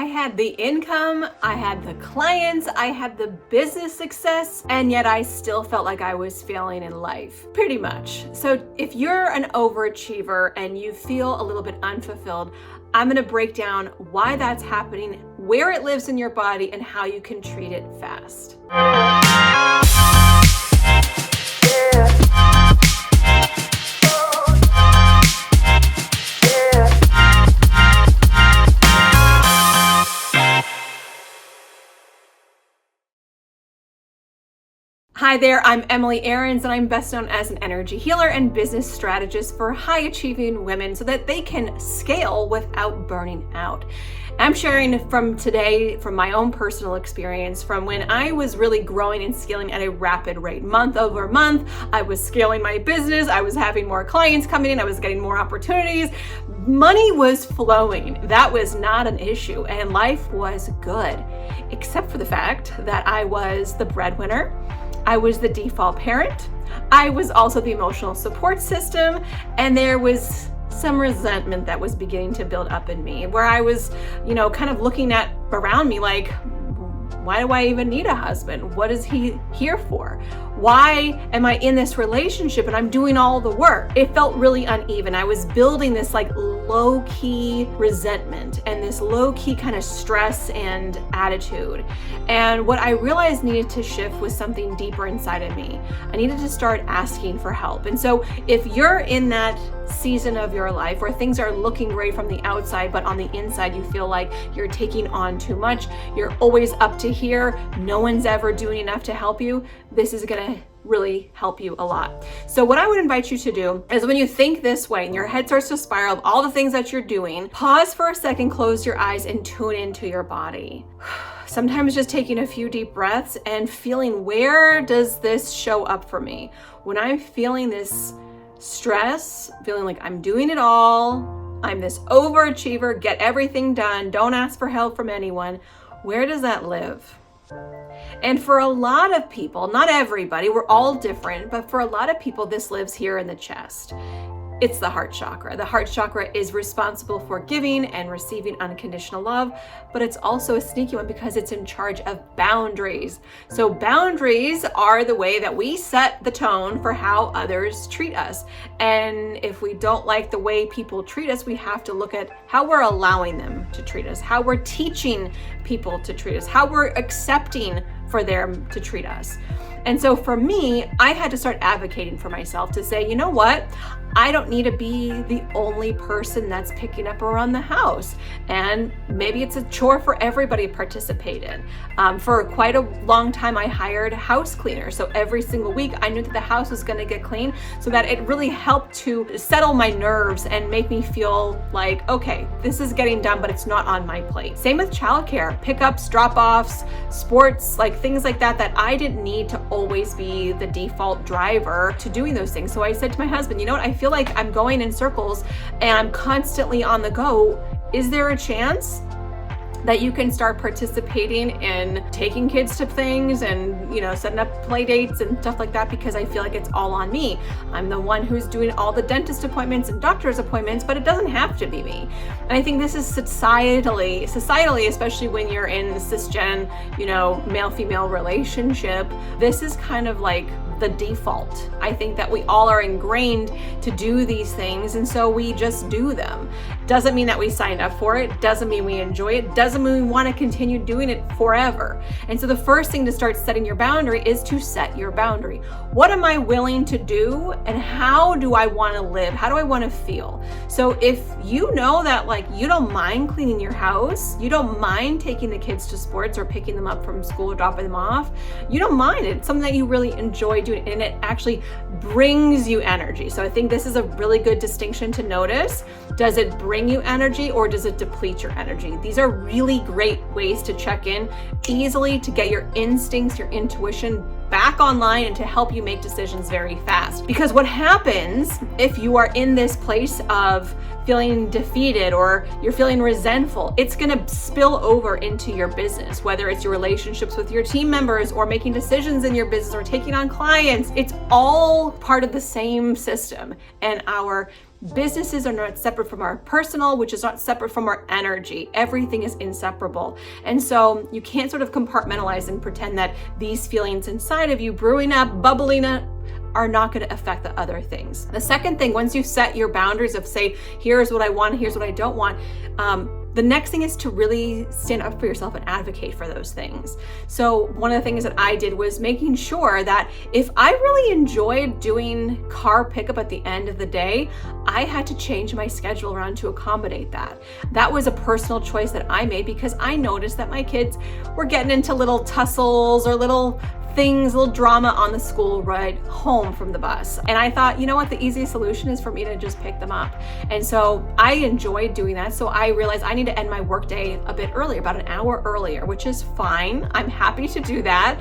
had the income, I had the clients, I had the business success, and yet I still felt like I was failing in life, pretty much. So if you're an overachiever and you feel a little bit unfulfilled, I'm gonna break down why that's happening, where it lives in your body, and how you can treat it fast. Hi there, I'm Emily Aarons, and I'm best known as an energy healer and business strategist for high-achieving women so that they can scale without burning out. I'm sharing from today, from my own personal experience, from when I was really growing and scaling at a rapid rate. Month over month, I was scaling my business, I was having more clients coming in, I was getting more opportunities. Money was flowing. That was not an issue, and life was good, except for the fact that I was the breadwinner. I was the default parent. I was also the emotional support system, and there was some resentment that was beginning to build up in me, where I was, kind of looking at around me like, why do I even need a husband? What is he here for? Why am I in this relationship and I'm doing all the work? It felt really uneven. I was building this like low-key resentment and this low-key kind of stress and attitude. And what I realized needed to shift was something deeper inside of me. I needed to start asking for help. And so if you're in that season of your life where things are looking great from the outside, but on the inside you feel like you're taking on too much, you're always up to here, no one's ever doing enough to help you, this is gonna really help you a lot. So what I would invite you to do is, when you think this way and your head starts to spiral of all the things that you're doing, pause for a second, close your eyes, and tune into your body. Sometimes just taking a few deep breaths and feeling, where does this show up for me? When I'm feeling this stress, feeling like I'm doing it all, I'm this overachiever, get everything done, don't ask for help from anyone, where does that live? And for a lot of people, not everybody, we're all different, but for a lot of people, this lives here in the chest. It's the heart chakra. The heart chakra is responsible for giving and receiving unconditional love, but it's also a sneaky one because it's in charge of boundaries. So boundaries are the way that we set the tone for how others treat us. And if we don't like the way people treat us, we have to look at how we're allowing them to treat us, how we're teaching people to treat us, how we're accepting for them to treat us. And so for me, I had to start advocating for myself to say, you know what? I don't need to be the only person that's picking up around the house. And maybe it's a chore for everybody to participate in. For quite a long time, I hired house cleaners. So every single week, I knew that the house was going to get clean, so that it really helped to settle my nerves and make me feel like, okay, this is getting done, but it's not on my plate. Same with childcare, pickups, drop-offs, sports, like things like that, that I didn't need to always be the default driver to doing those things. So I said to my husband, you know what? I feel like I'm going in circles and I'm constantly on the go. Is there a chance that you can start participating in taking kids to things and, setting up play dates and stuff like that? Because I feel like it's all on me. I'm the one who's doing all the dentist appointments and doctor's appointments, but it doesn't have to be me. And I think this is societally, especially when you're in the cisgen, male-female relationship, this is kind of like the default. I think that we all are ingrained to do these things, and so we just do them. Doesn't mean that we signed up for it, doesn't mean we enjoy it, doesn't mean we want to continue doing it forever. And so the first thing to start setting your boundary is to set your boundary. What am I willing to do, and how do I want to live? How do I want to feel? So if you know that you don't mind cleaning your house, you don't mind taking the kids to sports or picking them up from school or dropping them off, you don't mind it. It's something that you really enjoy doing, and it actually brings you energy. So I think this is a really good distinction to notice. Does it bring you energy or does it deplete your energy? These are really great ways to check in easily, to get your instincts, your intuition back online, and to help you make decisions very fast. Because what happens if you are in this place of feeling defeated or you're feeling resentful, it's gonna spill over into your business, whether it's your relationships with your team members or making decisions in your business or taking on clients. It's all part of the same system. And our businesses are not separate from our personal, which is not separate from our energy. Everything is inseparable. And so you can't sort of compartmentalize and pretend that these feelings inside of you brewing up, bubbling up, are not going to affect the other things. The second thing, once you set your boundaries of say, here's what I want, here's what I don't want, the next thing is to really stand up for yourself and advocate for those things. So one of the things that I did was making sure that if I really enjoyed doing car pickup at the end of the day, I had to change my schedule around to accommodate that. That was a personal choice that I made because I noticed that my kids were getting into little tussles or little things, little drama on the school ride home from the bus. And I thought, you know what, the easiest solution is for me to just pick them up. And so I enjoyed doing that. So I realized I need to end my workday a bit earlier, about an hour earlier, which is fine. I'm happy to do that.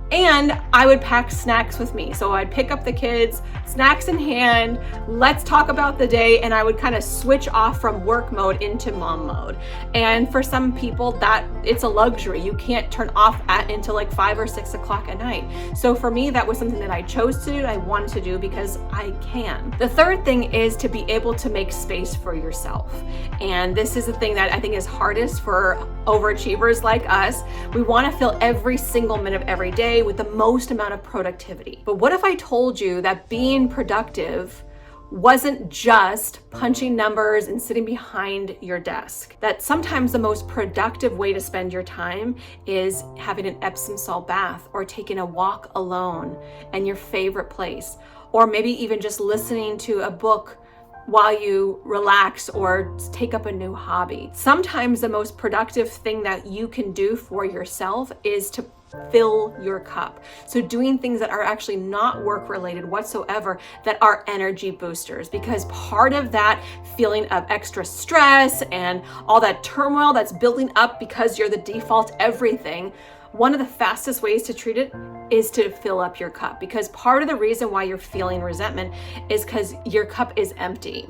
And I would pack snacks with me. So I'd pick up the kids, snacks in hand, let's talk about the day, and I would kind of switch off from work mode into mom mode. And for some people, that it's a luxury. You can't turn off until like 5 or 6 o'clock at night. So for me, that was something that I chose to do, I wanted to do because I can. The third thing is to be able to make space for yourself. And this is the thing that I think is hardest for overachievers like us. We want to fill every single minute of every day with the most amount of productivity. But what if I told you that being productive wasn't just punching numbers and sitting behind your desk? That sometimes the most productive way to spend your time is having an Epsom salt bath or taking a walk alone in your favorite place, or maybe even just listening to a book while you relax or take up a new hobby. Sometimes the most productive thing that you can do for yourself is to fill your cup. So doing things that are actually not work related whatsoever, that are energy boosters, because part of that feeling of extra stress and all that turmoil that's building up because you're the default everything, one of the fastest ways to treat it is to fill up your cup. Because part of the reason why you're feeling resentment is because your cup is empty.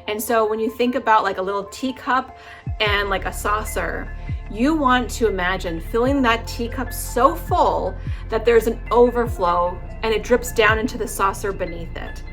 And so when you think about like a little teacup and like a saucer, you want to imagine filling that teacup so full that there's an overflow and it drips down into the saucer beneath it.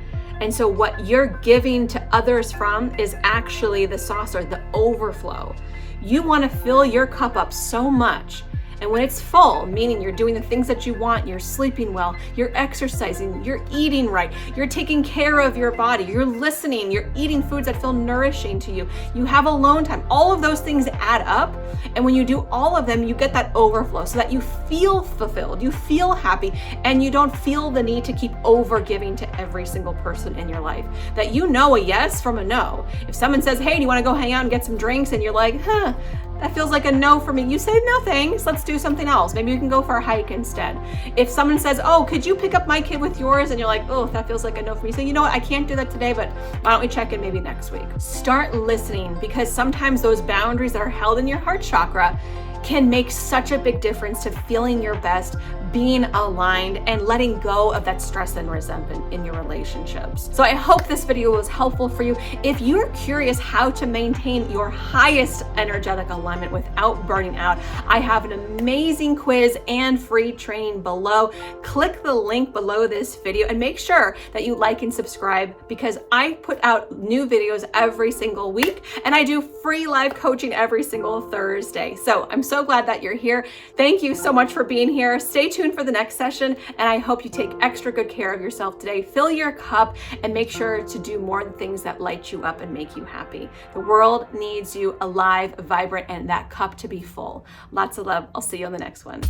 And so what you're giving to others from is actually the saucer, the overflow. You want to fill your cup up so much. And when it's full, meaning you're doing the things that you want, you're sleeping well, you're exercising, you're eating right, you're taking care of your body, you're listening, you're eating foods that feel nourishing to you, you have alone time, all of those things add up. And when you do all of them, you get that overflow so that you feel fulfilled, you feel happy, and you don't feel the need to keep over giving to every single person in your life. That you know a yes from a no. If someone says, hey, do you want to go hang out and get some drinks? And you're like, that feels like a no for me. You say, no thanks, let's do something else. Maybe we can go for a hike instead. If someone says, oh, could you pick up my kid with yours? And you're like, oh, that feels like a no for me. So you know what, I can't do that today, but why don't we check in maybe next week? Start listening, because sometimes those boundaries that are held in your heart chakra can make such a big difference to feeling your best, being aligned, and letting go of that stress and resentment in your relationships. So I hope this video was helpful for you. If you're curious how to maintain your highest energetic alignment without burning out, I have an amazing quiz and free training below. Click the link below this video and make sure that you like and subscribe, because I put out new videos every single week and I do free live coaching every single Thursday. So I'm so glad that you're here. Thank you so much for being here. Stay tuned for the next session, and I hope you take extra good care of yourself today. Fill your cup and make sure to do more things that light you up and make you happy. The world needs you alive, vibrant, and that cup to be full. Lots of love. I'll see you on the next one.